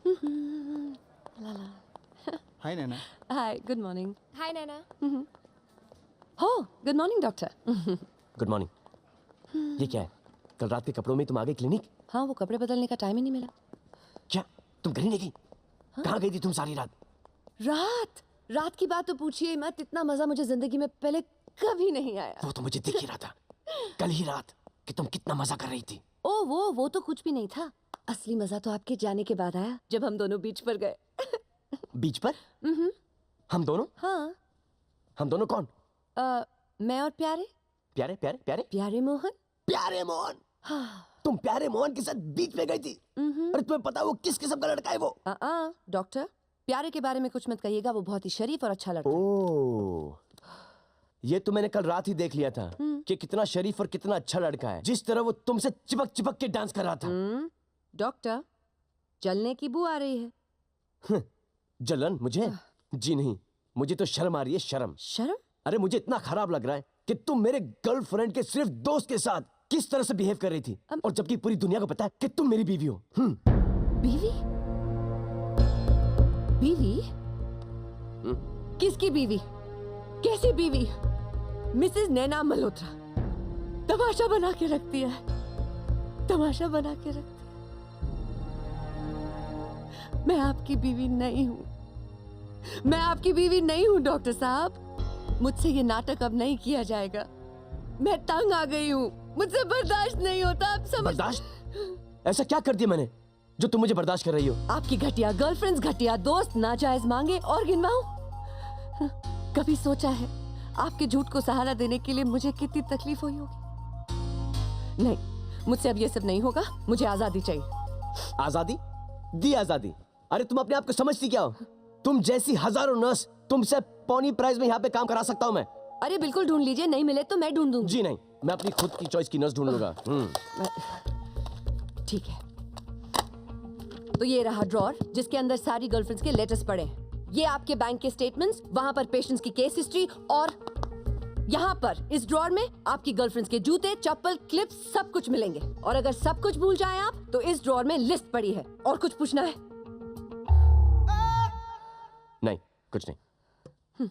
ला ला। हाय नैना। हाय, good morning. हाय नैना। हो, good morning doctor. Good morning. ये क्या है? कल रात के कपड़ों में तुम आ गई क्लिनिक? हाँ, वो कपड़े बदलने का टाइम ही नहीं मिला। क्या तुम घर ही नहीं गई? कहाँ गई थी तुम सारी रात? रात की बात तो पूछिए मत। इतना मजा मुझे जिंदगी में पहले कभी नहीं आया। वो तो मुझे दिख ही रहा था कल ही रात कि तुम कितना मजा कर रही थी। ओ वो तो कुछ भी नहीं था। असली मजा तो आपके जाने के बाद आया, जब हम दोनों बीच पर गए। बीच पर? हम दोनों? हाँ। हम दोनों कौन? मैं और प्यारे प्यारे प्यारे प्यारे प्यारे मोहन। प्यारे मोहन। हाँ। तुम प्यारे मोहन के साथ बीच में गई थी? अरे तुम्हें पता है वो किस किस्म का लड़का है वो? डॉक्टर, प्यारे के बारे में कुछ मत कहिएगा। वो बहुत ही शरीफ और अच्छा लड़का है। ओह, ये तो मैंने कल रात ही देख लिया था कि कितना शरीफ और कितना अच्छा लड़का है। जिस तरह वो तुमसे चिपक चिपक के डांस कर रहा था। डॉक्टर, जलने की बू आ रही है। जलन मुझे? जी नहीं, मुझे तो शर्म आ रही है। शर्म? अरे मुझे इतना खराब लग रहा है कि तुम मेरे गर्लफ्रेंड के सिर्फ दोस्त के साथ किस तरह से बिहेव कर रही थी, और जबकि पूरी दुनिया को पता है कि तुम मेरी बीवी हो। बीवी? बीवी? किसकी बीवी? कैसी बीवी? मिसेस नैना मल्होत्रा तमाशा बना के रखती है। तमाशा बना के रखती है। मैं आपकी बीवी नहीं हूँ। मैं आपकी बीवी नहीं हूँ डॉक्टर साहब। मुझसे ये नाटक अब नहीं किया जाएगा। मैं तंग आ गई हूँ। मुझसे बर्दाश्त नहीं होता। आप समझ। बर्दाश्त? ऐसा क्या कर दिया मैंने जो तुम मुझे बर्दाश्त कर रही हो? आपकी घटिया गर्लफ्रेंड्स, घटिया दोस्त, नाजायज मांगे और गिनवाऊं? कभी सोचा है आपके झूठ को सहारा देने के लिए मुझे कितनी तकलीफ हुई होगी? नहीं, मुझसे अब ये सब नहीं होगा। मुझे आजादी चाहिए। आजादी? दी आजादी? अरे तुम अपने आप को समझती क्या हो? तुम जैसी हजारों नर्स, तुमसे पौनी प्राइस में यहाँ पे काम करा सकता हूँ मैं। अरे बिल्कुल ढूंढ लीजिए, नहीं मिले तो मैं ढूंढ दूंगी। जी नहीं, मैं अपनी खुद की चॉइस की नर्स ढूंढ लूंगा। ठीक है, तो ये रहा ड्रॉर जिसके अंदर सारी गर्लफ्रेंड्स के लेटर्स पड़े हैं। ये आपके बैंक के स्टेटमेंट्स, वहां पर पेशेंट्स की केस हिस्ट्री, और यहाँ पर इस ड्रॉर में आपकी गर्लफ्रेंड्स के जूते, चप्पल, क्लिप्स, सब कुछ मिलेंगे। और अगर सब कुछ भूल जाएं आप, तो इस ड्रॉर में लिस्ट पड़ी है। और कुछ पूछना है? नहीं, कुछ नहीं।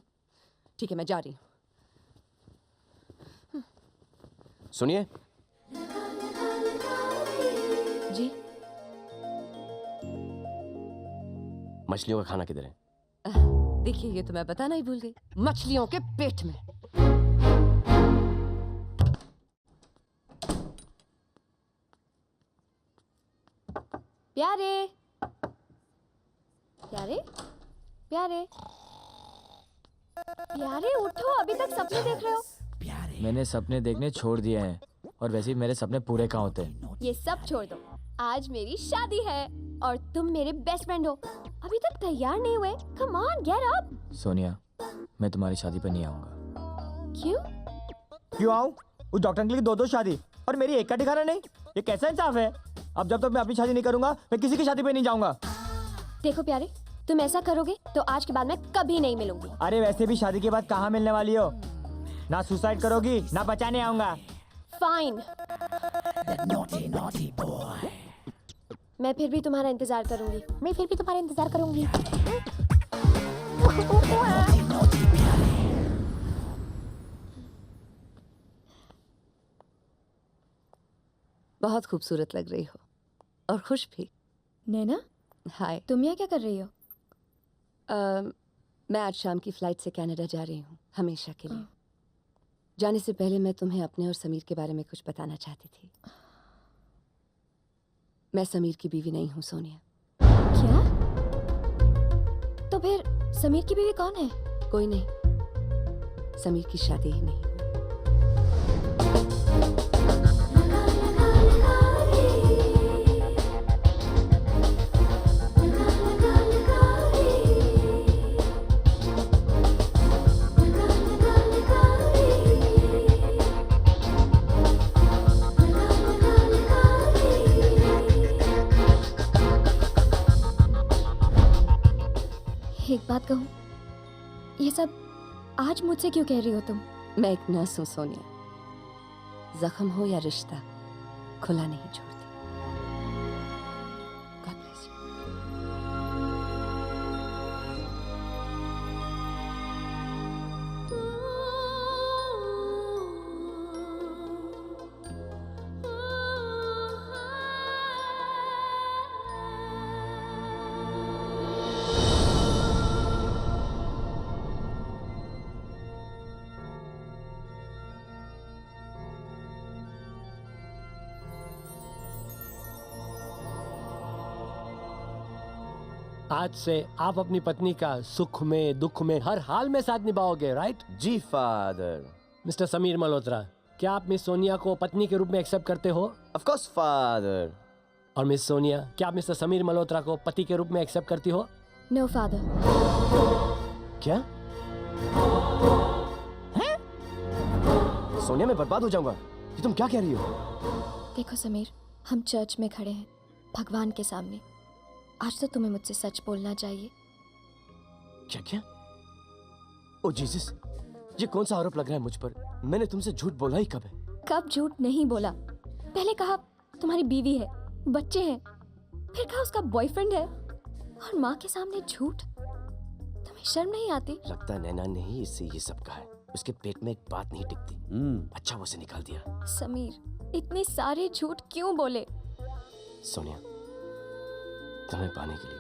ठीक है, मैं जा रही हूँ। सुनिए जी। मछलियों का खाना किधर है? देखिए, ये तो मैं बताना ही भूल गई। मछलियों के पेट में। प्यारे प्यारे प्यारे प्यारे, उठो। अभी तक सपने देख रहे हो? मैंने सपने देखने छोड़ दिए हैं, और वैसे भी मेरे सपने पूरे कहाँ होते हैं। ये सब छोड़ दो। आज मेरी शादी है और तुम मेरे बेस्ट फ्रेंड हो। अभी तक तैयार नहीं हुए? Come on, get up. Sonia, मैं तुम्हारी शादी पर नहीं आऊंगा। क्यों? क्यों आऊँ? उस डॉक्टर अंकल की दो शादी और मेरी एक का ठिकाना नहीं। ये कैसा इंसाफ है? अब जब तक मैं अपनी शादी नहीं करूंगा, मैं किसी की शादी पे नहीं जाऊंगा। देखो प्यारे, तुम ऐसा करोगे तो आज के बाद मैं कभी नहीं मिलूंगी। अरे वैसे भी शादी के बाद कहाँ मिलने वाली हो? ना सुसाइड करोगी ना बचाने आऊंगा। फाइन, मैं फिर भी तुम्हारा इंतजार करूंगी। बहुत खूबसूरत लग रही हो और खुश भी। नैना, हाय। तुम यहाँ क्या कर रही हो? मैं आज शाम की फ्लाइट से कनाडा जा रही हूँ, हमेशा के लिए। जाने से पहले मैं तुम्हें अपने और समीर के बारे में कुछ बताना चाहती थी। मैं समीर की बीवी नहीं हूँ सोनिया। क्या? तो फिर समीर की बीवी कौन है? कोई नहीं, समीर की शादी ही नहीं। एक बात कहूँ, ये सब आज मुझसे क्यों कह रही हो तुम? मैं एक नर्स हूँ सोनिया। जख्म हो या रिश्ता, खुला नहीं छोड़ती। God bless you. आज से आप अपनी पत्नी का सुख में दुख में हर हाल में साथ निभाओगे, राइट? जी फादर। मिस्टर समीर मल्होत्रा, क्या आप मिस सोनिया को पत्नी के रूप में एक्सेप्ट करते हो? Of course father. और मिस सोनिया, क्या आप मिस्टर समीर मल्होत्रा को पति के रूप में एक्सेप्ट करती हो? No father. क्या? सोनिया, मैं बर्बाद हो जाऊंगा। ये तुम क्या कह रही हो? देखो समीर, हम चर्च में खड़े हैं भगवान के सामने। आज तो तुम्हें मुझसे सच बोलना चाहिए। क्या क्या? ओ जीसस, ये कौन सा आरोप लग रहा है मुझ पर? मैंने तुमसे झूठ बोला ही कब है? कब झूठ नहीं बोला? पहले कहा तुम्हारी बीवी है, बच्चे हैं, फिर कहा उसका बॉयफ्रेंड है, और माँ के सामने झूठ। तुम्हें शर्म नहीं आती? लगता है नैना ने ही इससे ये सब कहा है। उसके पेट में एक बात नहीं टिकती। अच्छा वो उसे निकाल दिया। समीर, इतने सारे झूठ क्यों बोले? सोनिया, तुम्हें पाने के लिए,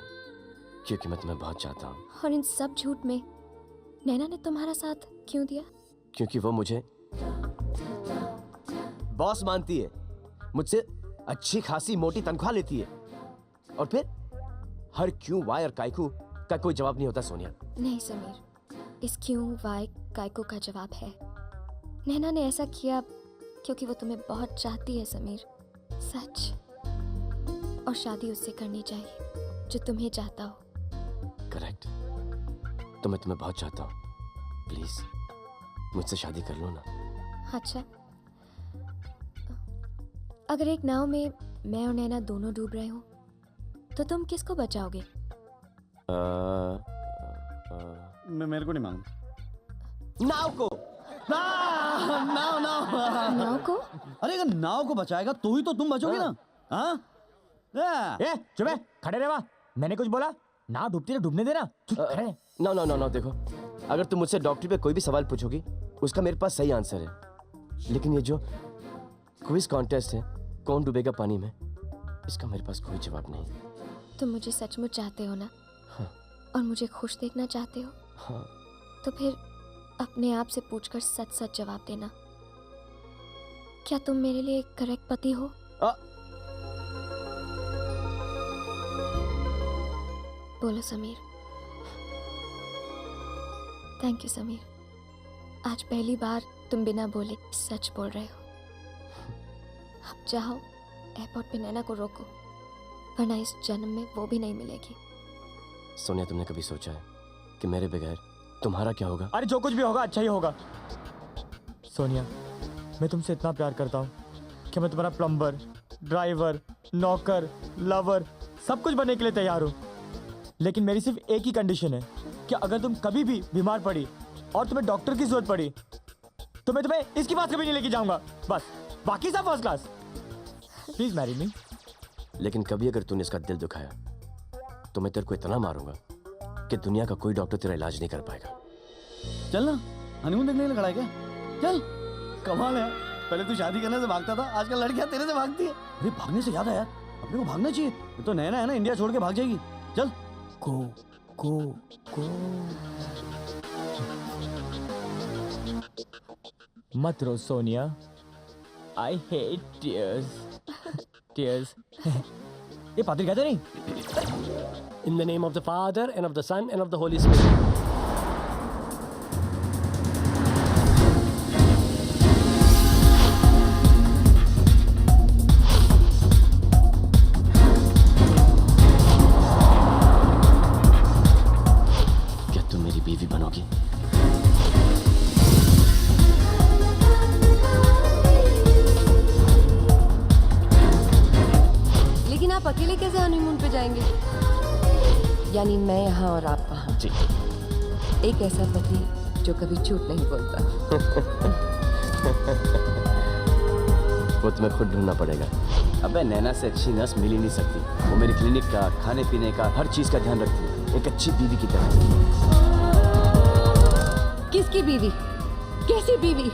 क्योंकि मैं तुम्हें बहुत चाहता हूँ। और इन सब झूठ में नैना ने तुम्हारा साथ क्यों दिया? क्योंकि वो मुझे बॉस मानती है, मुझसे अच्छी खासी मोटी तनख्वाह लेती है, और फिर हर क्यों, वाई और कायकू का कोई जवाब नहीं होता सोनिया। नहीं समीर, इस क्यों, वाई, कायको का जवाब है। नैना ने ऐसा किया क्योंकि वो तुम्हें बहुत चाहती है समीर, सच। और शादी उससे करनी चाहिए जो तुम्हें चाहता हो। करेक्ट। तो मैं तुम्हें बहुत चाहता हूँ। प्लीज मुझसे शादी कर लो ना। अच्छा, अगर एक नाव में मैं और नैना दोनों डूब रहे हो तो तुम किसको बचाओगे? मेरे को नहीं मालूम। नाव को। नाव नाव को? अरे अगर नाव को बचाएगा तो ही तो तुम बचोगे ना। हाँ? ए चुप है, खड़े रहे। मैंने कुछ बोला? ना डूबती तो डूबने देना। खड़े। नो नो नो नो, देखो, अगर तुम मुझसे डॉक्टरी पे कोई भी सवाल पूछोगी उसका मेरे पास सही आंसर है, लेकिन ये जो क्विज कॉन्टेस्ट है, कौन डूबेगा पानी में, इसका मेरे पास कोई जवाब नहीं। तुम मुझे सचमुच चाहते हो ना? हाँ। और मुझे खुश देखना चाहते हो? हाँ। तो फिर अपने आप से पूछकर सच सच जवाब देना। क्या तुम मेरे लिए करेक्ट पति हो? बोलो समीर। थैंक यू समीर, आज पहली बार तुम बिना बोले सच बोल रहे हो। अब जाओ, एयरपोर्ट पे नैना को रोको, वरना इस जन्म में वो भी नहीं मिलेगी। सोनिया, तुमने कभी सोचा है कि मेरे बगैर तुम्हारा क्या होगा? अरे जो कुछ भी होगा अच्छा ही होगा। सोनिया, मैं तुमसे इतना प्यार करता हूँ कि मैं तुम्हारा प्लम्बर, ड्राइवर, नौकर, लवर सब कुछ बनने के लिए तैयार हूँ। लेकिन मेरी सिर्फ एक ही कंडीशन है कि अगर तुम कभी भी बीमार पड़ी और तुम्हें डॉक्टर की जरूरत पड़ी तो मैं तुम्हें इसकी बात कभी नहीं लेके जाऊंगा। बस, बाकी सब first class. Please marry me. लेकिन कभी अगर तूने इसका दिल दुखाया तो मैं तेरे को इतना मारूंगा कि दुनिया का कोई डॉक्टर तेरा इलाज नहीं कर पाएगा। चल ना, हनीमून देखने लगा है क्या? चल। कमाल है, पहले तू शादी करने से भागता था, आजकल लड़कियां तेरे से भागती है। अरे भागने से याद है यार, अपने को भागना चाहिए। ये तो नैना है ना, इंडिया छोड़ के भाग जाएगी। चल। go. मत रो Sonia, I hate tears. Tears. ये पादरी कहते नहीं? In the name of the Father and of the Son and of the Holy Spirit. क्या तुम मेरी बीवी बनोगी? लेकिन आप अकेले कैसे हनीमून पे जाएंगे? यानी मैं यहाँ और आप वहाँ। जी। एक ऐसा पति जो कभी झूठ नहीं बोलता। वो तुम्हें खुद ढूंढना पड़ेगा। अबे नैना से अच्छी नर्स मिल ही नहीं सकती। वो मेरे क्लिनिक का, खाने पीने का, हर चीज का ध्यान रखती है, एक अच्छी बीवी की तरह। किसकी बीवी? कैसी बीवी?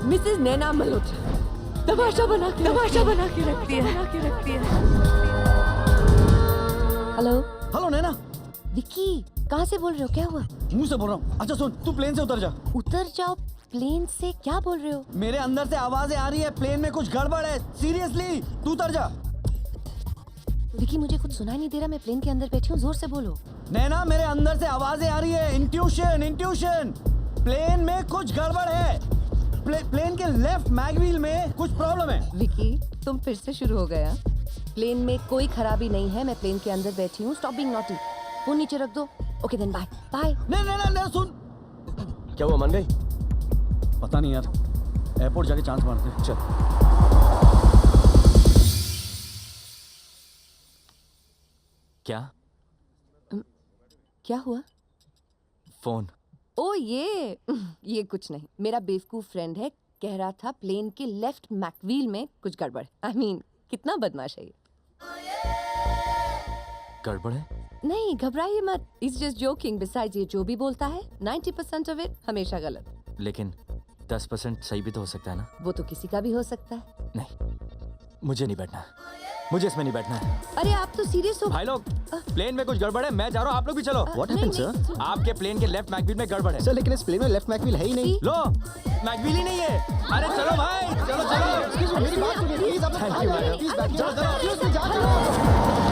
मिसेस नैना मल्होत्रा। तमाशा बना के रखती है। हेलो हेलो नैना। विक्की, कहाँ से बोल रहे हो? क्या हुआ? मुंह से बोल रहा हूँ। अच्छा सुन, तू प्लेन से उतर जा। उतर जाओ प्लेन से? क्या बोल रहे हो? मेरे अंदर से आवाजें आ रही है, प्लेन में कुछ गड़बड़ है। सीरियसली, तू उतर जा। विकी मुझे कुछ सुनाई नहीं दे रहा, मैं प्लेन के अंदर बैठी हूँ, जोर से बोलो। नैना मेरे अंदर से आवाजें आ रही है, इंट्यूशन इंट्यूशन। प्लेन में कुछ गड़बड़ है। प्लेन के लेफ्ट मैगव्हील में कुछ प्रॉब्लम है। विकी तुम फिर से शुरू हो गया। प्लेन में कोई खराबी नहीं है, मैं प्लेन के अंदर बैठी हूँ। Stop being naughty. फोन नीचे रख दो। Okay then bye bye. नहीं सुन। क्या हुआ, मान गई? पता नहीं यार, एयरपोर्ट जाके चांस मारते हैं। चल। क्या क्या हुआ? फोन? ओ ये कुछ नहीं, मेरा बेवकूफ फ्रेंड है, कह रहा था प्लेन के लेफ्ट मैकव्हील में कुछ गड़बड़। आई मीन कितना बदमाश है ये। गड़बड़ है? नहीं घबराइए मत, इट्स जस्ट जोकिंग। बिसाइड्स ये जो भी बोलता है 90% ऑफ इट हमेशा गलत। लेकिन 10% सही भी तो हो सकता है ना? वो तो किसी का भी हो सकता है। नहीं, मुझे नहीं बैठना, मुझे इसमें नहीं बैठना है। अरे आप तो सीरियस हो भाई लोग, प्लेन में कुछ गड़बड़ है, मैं जा रहा हूँ, आप लोग भी चलो। What नहीं, happened, नहीं, sir? आपके प्लेन के लेफ्ट मैकव्हील में गड़बड़ है। सर लेकिन इस प्लेन में लेफ्ट मैगव्हील है ही नहीं। लो, मैकव्हील ही नहीं है। अरे चलो भाई, चलो चलो। मेरी बात सुनिए please. Thank you, madam. Please चलो चलो।